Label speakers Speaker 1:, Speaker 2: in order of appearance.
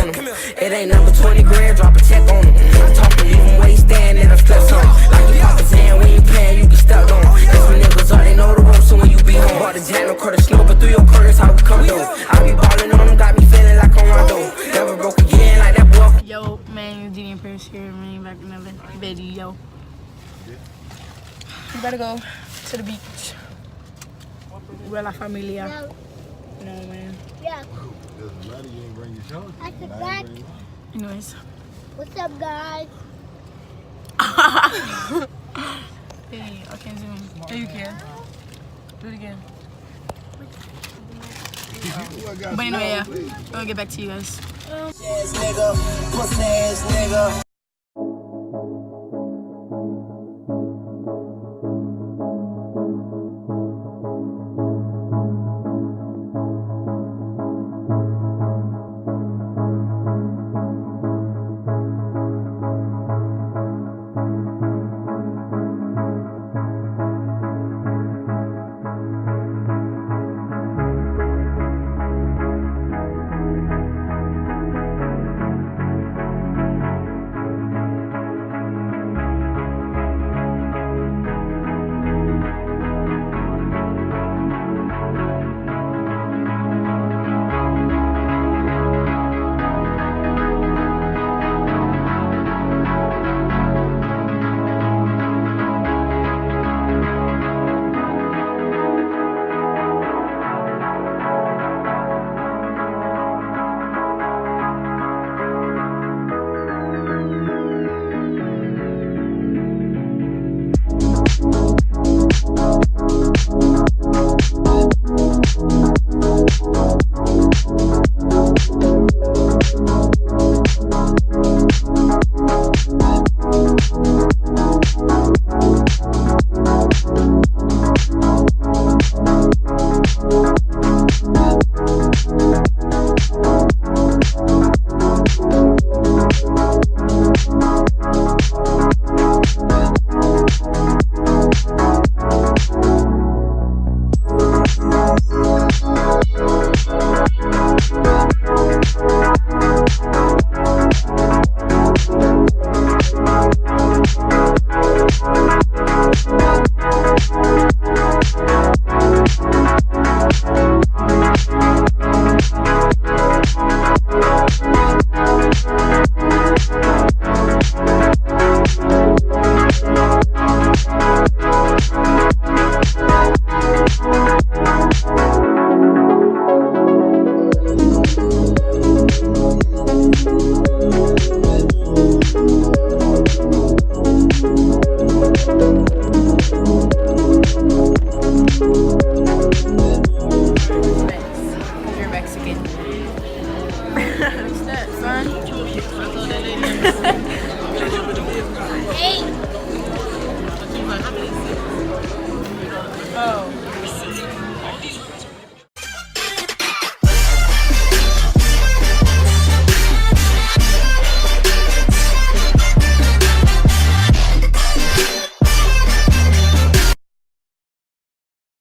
Speaker 1: on them. It ain't number 20 grand, drop a check on them. I talk to even where he stand and I flex on him. Like you Papa saying, we ain't playing, you get stuck on. That's when niggas all they know the ropes, so when you be home. Bought the jam, no cut the snow, but through your curtains, how we come though. I be ballin' on them, got me feeling like I'm Rondo. Never broke again like that boy.
Speaker 2: Yo, man, Gideon Pierce here, man, back another video. We gotta go to the beach. We're La Familia. No, man.
Speaker 3: Yeah.
Speaker 2: Anyways.
Speaker 3: What's up, guys?
Speaker 2: Hey, I can't zoom. Oh, you can. Do it again. But anyway, yeah. I'll get back to you guys.
Speaker 1: Nigga, pussy ass nigga.